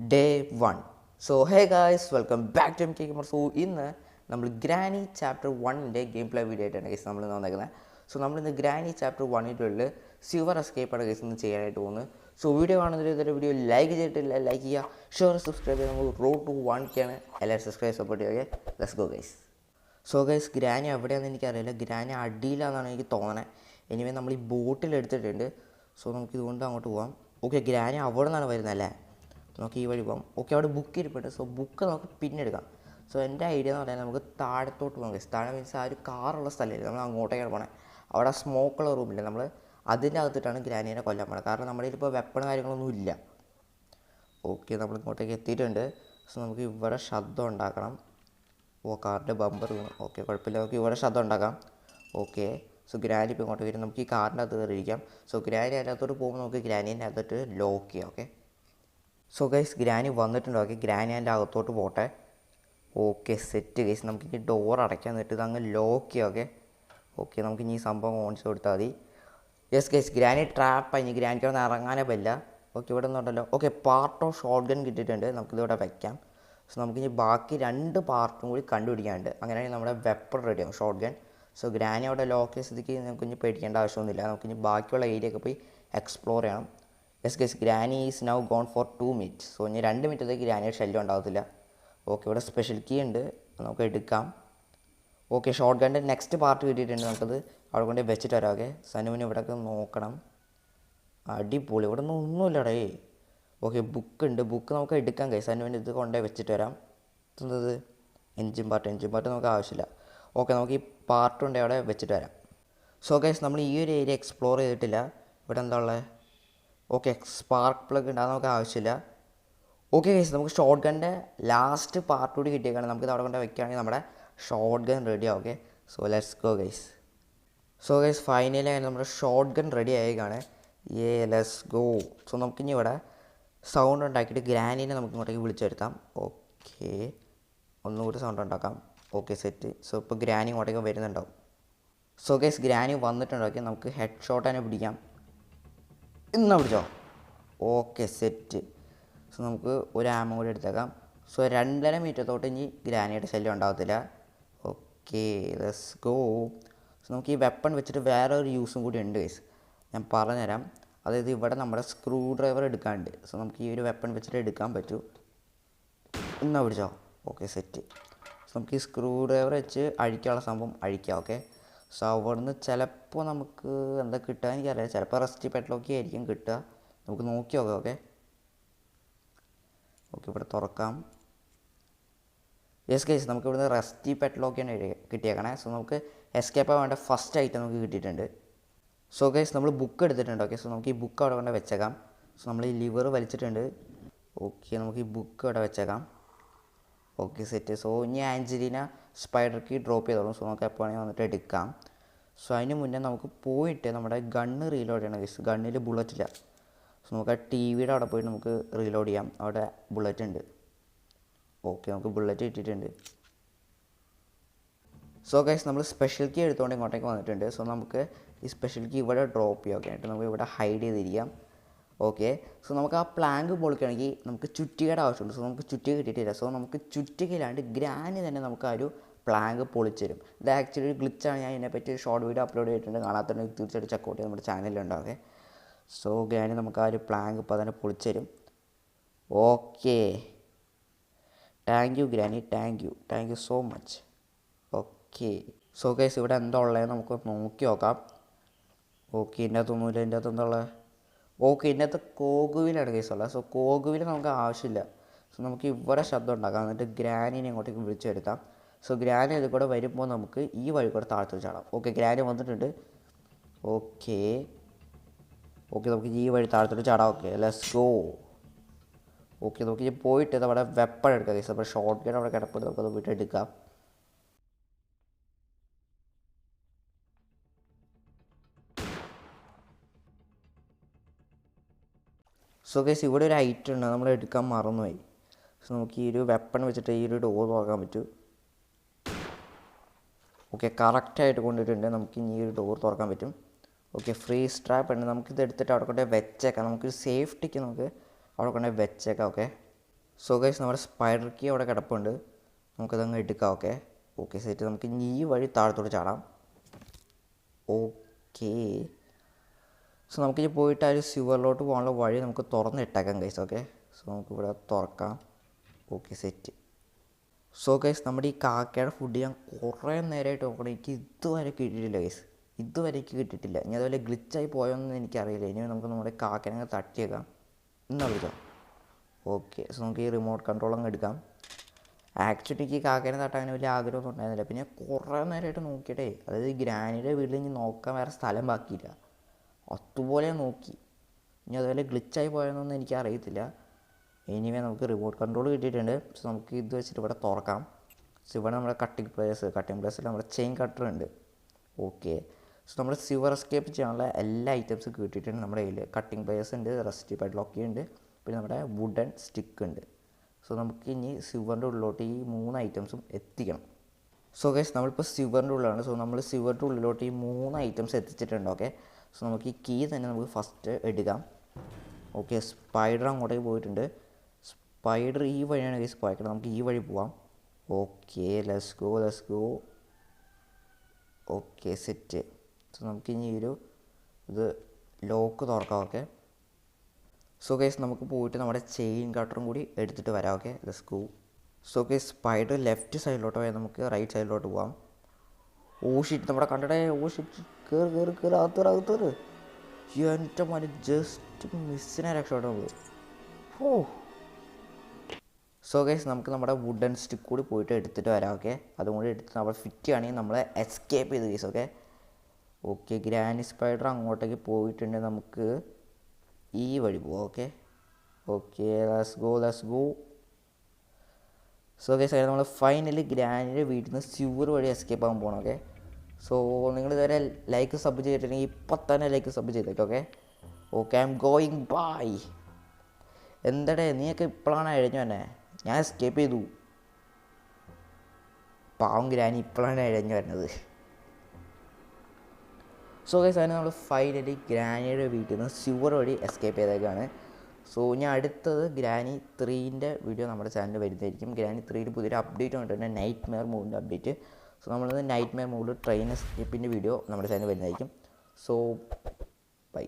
Day 1. So hey guys, welcome back to MK Gamer. So ഇന്ന് നമ്മൾ Granny chapter 1ൻ്റെ game play video ആയിട്ടാണ് guys നമ്മൾ വന്നേക്കുന്നത്. സോ നമ്മളിന്ന് ഗ്രാനി ചാപ്റ്റർ 1ൻ്റെ സിൽവർ എസ്കേപ്പാണ് ഗൈസ് ഇന്ന് ചെയ്യാനായിട്ട് പോകുന്നത്. സോ വീഡിയോ കാണുന്നതിൽ ഇതൊരു വീഡിയോ ലൈക്ക് ചെയ്തിട്ടില്ല, ലൈക്ക് ചെയ്യുക, ഷെയർ സബ്സ്ക്രൈബ് ചെയ്യുക. നമുക്ക് റോഡ് ടു 1K എല്ലാവരും സബ്സ്ക്രൈബ് സപ്പോർട്ട് ചെയ്യുക. Let's go guys. So guys Granny എവിടെയാണെന്ന് എനിക്കറിയില്ല, ഗ്രാനി അടിയിലാണെന്നാണ് എനിക്ക് തോന്നണേ. എനിവേ നമ്മൾ ഈ ബോട്ടിൽ എടുത്തിട്ടുണ്ട്. സോ നമുക്ക് ഇതുകൊണ്ട് അങ്ങോട്ട് പോകാം. ഓക്കെ, ഗ്രാനി അവിടെ നിന്നാണ് വരുന്നത് അല്ലേ? നമുക്ക് ഈ വഴി പോകാം. ഓക്കെ, അവിടെ ബുക്ക് ഇരിപ്പുണ്ട്. സോ ബുക്ക് നമുക്ക് പിന്നെ എടുക്കാം. സോ എൻ്റെ ഐഡിയ എന്ന് പറഞ്ഞാൽ നമുക്ക് താഴത്തോട്ട് പോകാം ഗൈസ്. താഴെ മീൻസ് ആ ഒരു കാറുള്ള സ്ഥലമില്ല, നമ്മൾ അങ്ങോട്ടേക്കാണ് പോകണേ. അവിടെ സ്മോക്കുള്ള റൂമില്ല, നമ്മൾ അതിൻ്റെ അകത്തിട്ടാണ് ഗ്രാനീനെ കൊല്ലാൻ പോകണം. കാരണം നമ്മുടെ കയ്യിലിപ്പോൾ വെപ്പൺ കാര്യങ്ങളൊന്നും ഇല്ല. ഓക്കെ, നമ്മൾ ഇങ്ങോട്ടേക്ക് എത്തിയിട്ടുണ്ട്. സോ നമുക്ക് ഇവിടെ ശബ്ദം ഉണ്ടാക്കണം. ഓ, കാറിൻ്റെ ബമ്പർ വീണു. ഓക്കെ, കുഴപ്പമില്ല, നമുക്ക് ഇവിടെ ശബ്ദം ഉണ്ടാക്കാം. ഓക്കെ, സോ ഗ്രാനി ഇപ്പോൾ ഇങ്ങോട്ട് വരും. നമുക്ക് ഈ കാറിൻ്റെ അകത്ത് കയറിയിരിക്കാം. സോ ഗ്രാനി അതിനകത്തോട്ട് പോകുമ്പോൾ നമുക്ക് ഗ്രാനീൻ്റെ അകത്തോട്ട് ലോക്ക് ചെയ്യാം. ഓക്കെ, സോ ഗൈസ് ഗ്രാനി വന്നിട്ടുണ്ട്. ഓക്കെ, ഗ്രാനി അതിൻ്റെ അകത്തോട്ട് പോട്ടെ. Okay, set guys. നമുക്ക് ഇനി ഡോർ അടയ്ക്കാൻ എന്നിട്ട് ഇത് അങ്ങ് ലോക്ക് ചെയ്യാം. ഓക്കെ ഓക്കെ, നമുക്ക് ഇനി ഈ സംഭവം ഓണിച്ച് കൊടുത്താൽ മതി. യെസ് ഗൈസ്, ഗ്രാനി ട്രാപ്പായി. ഇനി ഗ്രാനിക്ക് അവിടെ നിന്ന് ഇറങ്ങാനേ പറ്റില്ല. ഓക്കെ, ഇവിടെ നിന്നുണ്ടല്ലോ. Okay, part of shotgun കിട്ടിയിട്ടുണ്ട്. നമുക്കിതിവിടെ വയ്ക്കാം. സോ നമുക്കിനി ബാക്കി 2 പാർട്ടും കൂടി കണ്ടുപിടിക്കാനുണ്ട്. അങ്ങനെയാണെങ്കിൽ നമ്മുടെ വെപ്പൺ റെഡിയാകും, ഷോട്ട് ഗൺ. സോ ഗ്രാനി അവിടെ ലോക്ക് ചെയ്ത സ്ഥിതിക്ക് നമുക്കിനി പേടിക്കേണ്ട ആവശ്യമൊന്നുമില്ല. നമുക്കിനി ബാക്കിയുള്ള ഏരിയയൊക്കെ പോയി എക്സ്പ്ലോർ ചെയ്യണം. Yes guys, granny is now gone for 2 minutes. So ഇനി 2 മിനിറ്റത്തേക്ക് ഗ്രാനിയുടെ ശല്യം ഉണ്ടാകത്തില്ല. ഓക്കെ, ഇവിടെ സ്പെഷ്യൽ കീ ഉണ്ട്, നമുക്ക് എടുക്കാം. ഓക്കെ, ഷോട്ട് ഗണ്ണിൻ്റെ നെക്സ്റ്റ് പാർട്ട് കിട്ടിയിട്ടുണ്ട്. നമുക്കത് അവിടെ കൊണ്ട് വെച്ചിട്ട് വരാം. ഓക്കെ, സനുവിന് ഇവിടെയൊക്കെ നോക്കണം. അടിപൊളി, ഇവിടെ നിന്ന് ഒന്നുമില്ലടേ. ഓക്കെ, ബുക്ക് ഉണ്ട്, ബുക്ക് നമുക്ക് എടുക്കാം ഗൈസ്. സനുവിന് ഇത് കൊണ്ടേ വെച്ചിട്ട് വരാം. എന്നത് എൻജിൻ പാർട്ട് നമുക്ക് ആവശ്യമില്ല. ഓക്കെ, നമുക്ക് ഈ പാർട്ട് കൊണ്ട് അവിടെ വെച്ചിട്ട് വരാം. സോ ഗൈസ്, നമ്മൾ ഈ ഒരു ഏരിയ എക്സ്പ്ലോർ ചെയ്തിട്ടില്ല. ഇവിടെ എന്താ ഉള്ളത്? ഓക്കെ, സ്പാർക്ക് പ്ലഗ് ഉണ്ട്, അത് നമുക്ക് ആവശ്യമില്ല. ഓക്കെ ഗൈസ്, നമുക്ക് ഷോട്ട് ഗണ്ണിൻ്റെ ലാസ്റ്റ് പാർട്ട് കൂടി കിട്ടിയേക്കാണ്. നമുക്കിത് അവിടെ കൊണ്ട് വയ്ക്കുകയാണെങ്കിൽ നമ്മുടെ ഷോട്ട് ഗൺ റെഡിയാണ്. Okay, so let's go guys. So guys, finally നമ്മുടെ ഷോട്ട് ഗൺ റെഡി ആയേക്കാണ്. Let's go. സോ നമുക്കിനി ഇവിടെ സൗണ്ട് ഉണ്ടാക്കിയിട്ട് ഗ്രാനീനെ നമുക്ക് ഇങ്ങോട്ടേക്ക് വിളിച്ചു വരുത്താം. ഓക്കെ, ഒന്നുകൂടി സൗണ്ട് ഉണ്ടാക്കാം. Okay, set. സോ ഇപ്പോൾ ഗ്രാനി ഇങ്ങോട്ടേക്ക് വരുന്നുണ്ടാവും. സോ ഗൈസ്, ഗ്രാനി വന്നിട്ടുണ്ടാക്കി നമുക്ക് ഹെഡ് ഷോട്ട് തന്നെ പിടിക്കാം. ഇന്ന് പിടിച്ചോ. Okay, set. സോ നമുക്ക് ഒരു ആമ കൂടി എടുത്തേക്കാം. സോ 2.5 മിനിറ്റത്തോട്ട് ഇനി ഗ്രാനിയുടെ ശല്യം ഉണ്ടാകത്തില്ല. Okay, let's go. സോ നമുക്ക് ഈ വെപ്പൺ വെച്ചിട്ട് വേറെ ഒരു യൂസും കൂടി ഉണ്ട് ഗൈസ്, ഞാൻ പറഞ്ഞുതരാം. അതായത് ഇവിടെ നമ്മുടെ സ്ക്രൂ ഡ്രൈവർ എടുക്കാനുണ്ട്. സോ നമുക്ക് ഈ ഒരു വെപ്പൺ വെച്ചിട്ട് എടുക്കാൻ പറ്റൂ. ഇന്നാ പിടിച്ചോ. Okay, set. സോ നമുക്ക് ഈ സ്ക്രൂ ഡ്രൈവർ വെച്ച് അഴിക്കാനുള്ള സംഭവം അഴിക്കാം. ഓക്കെ, സോ അവിടുന്ന് ചിലപ്പോൾ നമുക്ക് എന്താ കിട്ടുക എനിക്കറിയാം. ചിലപ്പോൾ റെസ്റ്റ് പെട്ലോക്കി ആയിരിക്കും കിട്ടുക, നമുക്ക് നോക്കി നോക്കാം. ഓക്കെ ഓക്കെ, ഇവിടെ തുറക്കാം. യെസ് ഗൈസ്, നമുക്ക് ഇവിടുന്ന് റെസ്റ്റി പെട്ലോക്കിയാണ് കിട്ടിയേക്കണേ. സോ നമുക്ക് എസ്കേപ്പ് ആവേണ്ട ഫസ്റ്റ് ഐറ്റം നമുക്ക് കിട്ടിയിട്ടുണ്ട്. സോ ഗൈസ്, നമ്മൾ ബുക്ക് എടുത്തിട്ടുണ്ട്. ഓക്കെ, സോ നമുക്ക് ഈ ബുക്ക് അവിടെ കൊണ്ട് വെച്ചേക്കാം. സോ നമ്മൾ ഈ ലിവർ വലിച്ചിട്ടുണ്ട്. ഓക്കെ, നമുക്ക് ഈ ബുക്ക് അവിടെ വെച്ചേക്കാം. Okay, set. സോ ഇനി ആഞ്ചലീന സ്പൈഡർ കീ ഡ്രോപ്പ് ചെയ്തോളും. സോ നമുക്ക് എപ്പോൾ വേണമെങ്കിൽ വന്നിട്ട് എടുക്കാം. സോ അതിന് മുന്നേ നമുക്ക് പോയിട്ട് നമ്മുടെ ഗണ്ണ് റീലോഡ് ചെയ്യണം ഗൈസ്. ഗണ്ണിൽ ബുള്ളറ്റ് ഇല്ല. സോ നമുക്ക് ആ ടി വിയുടെ അവിടെ പോയിട്ട് നമുക്ക് റീലോഡ് ചെയ്യാം. അവിടെ ബുള്ളറ്റ് ഉണ്ട്. ഓക്കെ, നമുക്ക് ബുള്ളറ്റ് കിട്ടിയിട്ടുണ്ട്. സോ ഗൈസ്, നമ്മൾ സ്പെഷ്യൽ കീ എടുത്തുകൊണ്ട് ഇങ്ങോട്ടേക്ക് വന്നിട്ടുണ്ട്. സോ നമുക്ക് ഈ സ്പെഷ്യൽ കീ ഇവിടെ ഡ്രോപ്പ് ചെയ്യാം. ഓക്കെ, എന്നിട്ട് നമുക്ക് ഇവിടെ ഹൈഡ് ചെയ്തിരിക്കാം. ഓക്കെ, സോ നമുക്ക് ആ പ്ലാങ്ക് പൊളിക്കുകയാണെങ്കിൽ നമുക്ക് ചുറ്റികയുടെ ആവശ്യമുണ്ട്. സോ നമുക്ക് ചുറ്റിക കിട്ടിയിട്ടില്ല. സോ നമുക്ക് ചുറ്റികയിലാണ്ട് ഗ്രാനി തന്നെ നമുക്ക് ആ ഒരു പ്ലാങ്ക് പൊളിച്ച് തരും. ഇത് ആക്ച്വലി ഒരു ഗ്ലിച്ചാണ്. ഞാൻ ഇതിനെപ്പറ്റി ഷോർട്ട് വീഡിയോ അപ്ലോഡ് ചെയ്തിട്ടുണ്ട്, കാണാത്തുണ്ടെങ്കിൽ തീർച്ചയായിട്ടും ചെക്കൗട്ട് ചെയ്ത് നമ്മുടെ ചാനലിലുണ്ടാവും. ഓക്കെ, സോ ഗ്രാനി നമുക്ക് ആ ഒരു പ്ലാങ്ക് ഇപ്പോൾ തന്നെ പൊളിച്ച് തരും. Okay, thank you granny, thank you so much. Okay, so guys, ഇവിടെ എന്താ ഉള്ളത് നമുക്ക് നോക്കി നോക്കാം. ഓക്കെ, ഇതിൻ്റെ അകത്തൊന്നുമില്ല. ഇതിൻ്റെ അകത്ത് എന്താ ഉള്ളത്? ഓക്കെ, ഇതിൻ്റെ അകത്ത് കോഗുവിലാണ് കേസ് ഉള്ളത്. സോ കോഗുവിൽ നമുക്ക് ആവശ്യമില്ല. സോ നമുക്ക് ഇവിടെ ശബ്ദം ഉണ്ടാക്കാം, എന്നിട്ട് ഗ്രാനിനെ ഇങ്ങോട്ടേക്ക് വിളിച്ചു വരുത്താം. സോ ഗ്രാനി ഇത് കൂടെ വരുമ്പോൾ നമുക്ക് ഈ വഴി കൂടെ താഴ്ത്തു ചാടാം. ഓക്കെ, ഗ്രാനി വന്നിട്ടുണ്ട്. ഓക്കെ ഓക്കെ, നമുക്ക് ഈ വഴി താഴ്ത്തോട്ട് ചാടാം. Okay, let's go. ഓക്കെ, നമുക്ക് ഇനി പോയിട്ട് നമ്മുടെ വെപ്പൺ എടുക്കാം കേസ്. അപ്പോൾ ഷോർട്ട് ഗൺ അവിടെ കിടപ്പുണ്ട്, നമുക്കത് പോയിട്ട് എടുക്കാം. സോ ഗൈസ്, ഇവിടെ ഒരു ഐറ്റം ഉണ്ട്, നമ്മൾ എടുക്കാൻ മറന്നുപോയി. സോ നമുക്ക് ഈ ഒരു വെപ്പൺ വെച്ചിട്ട് ഈ ഒരു ഡോർ തുറക്കാൻ പറ്റൂ. ഓക്കെ, കറക്റ്റായിട്ട് കൊണ്ടിട്ടുണ്ട്. നമുക്ക് ഇനി ഈ ഒരു ഡോർ തുറക്കാൻ പറ്റും. ഓക്കെ, ഫ്രീ സ്ട്രാപ്പ് ഉണ്ട്. നമുക്കിത് എടുത്തിട്ട് അവിടെ കൊണ്ട് വെച്ചേക്കാം. നമുക്കൊരു സേഫ്റ്റിക്ക് നമുക്ക് അവിടെ കൊണ്ട് വെച്ചേക്കാം. ഓക്കെ, സോ ഗൈസ് നമ്മുടെ സ്പൈഡർ കീ അവിടെ കിടപ്പുണ്ട്, നമുക്കതങ്ങ് എടുക്കാം. Okay okay set. നമുക്ക് ഇനി ഈ വഴി താഴത്തോട്ട് ചാടാം. ഓക്കേ, സോ നമുക്കിനി പോയിട്ട് ആ ഒരു സ്യൂവറിലോട്ട് പോകാനുള്ള വഴി നമുക്ക് തുറന്നിട്ടേക്കാം ഗൈസ്. ഓക്കെ, സോ നമുക്കിവിടെ തുറക്കാം. Okay set. സോ ഗൈസ് നമ്മുടെ ഈ കാക്കയുടെ ഫുഡ് ഞാൻ കുറേ നേരമായിട്ട് നോക്കണം, എനിക്ക് ഇതുവരെ കിട്ടിയിട്ടില്ല ഗൈസ്, ഇതുവരെ എനിക്ക് കിട്ടിയിട്ടില്ല. ഇനി അതുപോലെ ഗ്ലിച്ചായി പോയോന്നും എനിക്കറിയില്ല. ഇനി നമുക്ക് നമ്മുടെ കാക്കേനെ തട്ടിയേക്കാം. എന്നാ വിളിക്കാം. ഓക്കെ, സോ നമുക്ക് ഈ റിമോട്ട് കൺട്രോൾ അങ്ങ് എടുക്കാം. ആക്ച്വലി എനിക്ക് കാക്കേനെ തട്ടാൻ അങ്ങനെ വലിയ ആഗ്രഹമൊന്നും ഉണ്ടായിരുന്നില്ല. പിന്നെ കുറേ നേരമായിട്ട് നോക്കിയിട്ടേ, അതായത് ഈ ഗ്രാനിയുടെ വീട്ടിൽ ഇനി നോക്കാൻ വേറെ സ്ഥലം ബാക്കിയില്ല, അതുപോലെ നോക്കി. ഇനി അതുപോലെ ഗ്ലിച്ചായി പോയെന്നൊന്നും എനിക്ക് അറിയത്തില്ല. എനിവേ നമുക്ക് റിമോട്ട് കൺട്രോൾ കിട്ടിയിട്ടുണ്ട്. സോ നമുക്ക് ഇത് വെച്ചിട്ട് ഇവിടെ തുറക്കാം. സോ ഇവിടെ നമ്മുടെ കട്ടിംഗ് പ്ലേസിൽ നമ്മുടെ ചെയിൻ കട്ടർ ഉണ്ട്. ഓക്കെ, സോ നമ്മുടെ സിവർ എസ്കേപ്പ് ചെയ്യാനുള്ള എല്ലാ ഐറ്റംസും കിട്ടിയിട്ടുണ്ട് നമ്മുടെ കയ്യിൽ. കട്ടിംഗ് പ്ലേസ് ഉണ്ട്, റെസ്റ്റി പാഡ്ലോക്ക് ഉണ്ട്, പിന്നെ നമ്മുടെ വുഡൻ സ്റ്റിക്ക് ഉണ്ട്. സോ നമുക്ക് ഇനി സിവറിൻ്റെ ഉള്ളിലോട്ട് ഈ 3 ഐറ്റംസും എത്തിക്കണം. സോ ഗൈസ് നമ്മളിപ്പോൾ സിവറിൻ്റെ ഉള്ളിലാണ്. സോ നമ്മൾ സിവറിൻ്റെ ഉള്ളിലോട്ട് ഈ 3 ഐറ്റംസ് എത്തിച്ചിട്ടുണ്ട്. ഓക്കെ, സോ നമുക്ക് ഈ കീ തന്നെ നമുക്ക് ഫസ്റ്റ് എടുക്കാം. ഓക്കെ, സ്പൈഡർ അങ്ങോട്ടേക്ക് പോയിട്ടുണ്ട്. സ്പൈഡർ ഈ വഴിയാണ് ഗൈസ് പോയേക്കുന്നത്, നമുക്ക് ഈ വഴി പോവാം. Okay, let's go. Okay set. So നമുക്കിനി ഇത് ലോക്ക് തുറക്കാം. ഓക്കെ, സോ ഗൈസ് നമുക്ക് പോയിട്ട് നമ്മുടെ ചെയിൻ കട്ടറും കൂടി എടുത്തിട്ട് വരാം. Okay let's go. So guys spider left സൈഡിലോട്ട് പോയാൽ നമുക്ക് റൈറ്റ് സൈഡിലോട്ട് പോവാം. ഓ ഷിറ്റ്, നമ്മുടെ കണ്ടടേ. ഓ ഷിറ്റ്, കയറി അകത്തോറ്. എൻ്റെ മതി ജസ്റ്റ് മിസ്സിനെ രക്ഷപ്പെട്ടു. ഓ സോ ഗൈസ് നമുക്ക് നമ്മുടെ വുഡൻ സ്റ്റിക്ക് കൂടി പോയിട്ട് എടുത്തിട്ട് വരാം. ഓക്കെ, അതും കൂടി എടുത്ത് നമ്മൾ ഫിറ്റ് ചെയ്യുകയാണെങ്കിൽ നമ്മൾ എസ്കേപ്പ് ചെയ്ത് ഗൈസ്. ഓക്കെ ഗ്രാനി സ്പൈഡർ അങ്ങോട്ടേക്ക് പോയിട്ടുണ്ടെങ്കിൽ നമുക്ക് ഈ വഴി പോവാം. Okay let's go. So guys നമ്മൾ ഫൈനലി ഗ്രാനിയുടെ വീട്ടിൽ നിന്ന് സ്യൂവർ വഴി എസ്കേപ്പ് ആകാൻ പോകണം. ഓക്കെ, സോ നിങ്ങൾ ഇതുവരെ ലൈക്ക് സബ് ചെയ്തിട്ടുണ്ടെങ്കിൽ ഇപ്പം തന്നെ ലൈക്ക് സബ് ചെയ്തേക്കും. Okay I'm going bye. എന്തടേ നീയൊക്കെ ഇപ്പോഴാണ് എഴഞ്ഞു തന്നെ, ഞാൻ എസ്കേപ്പ് ചെയ്തു. പാവം ഗ്രാനി ഇപ്പോഴാണ് എഴഞ്ഞു വരുന്നത്. സോ ഗൈസ് അതിന് നമ്മൾ ഫൈനലി ഗ്രാനിയുടെ വീട്ടിൽ നിന്ന് സ്യൂവർ വഴി എസ്കേപ്പ് ചെയ്തേക്കാണ്. സോ ഞാൻ അടുത്തത് ഗ്രാനി 3ൻ്റെ വീഡിയോ നമ്മുടെ ചാനലിൽ വരുന്നതായിരിക്കും. ഗ്രാനി 3ൽ പുതിയൊരു അപ്ഡേറ്റ് വന്നിട്ടുണ്ട്, നൈറ്റ് മെയർ മോഡിൻ്റെ അപ്ഡേറ്റ്. സോ നമ്മളിന്ന് നൈറ്റ് മെയർ മോഡിൽ ട്രെയിൻ എസ്കേപ്പിൻ്റെ വീഡിയോ നമ്മുടെ ചാനലിൽ വരുന്നതായിരിക്കും. So by.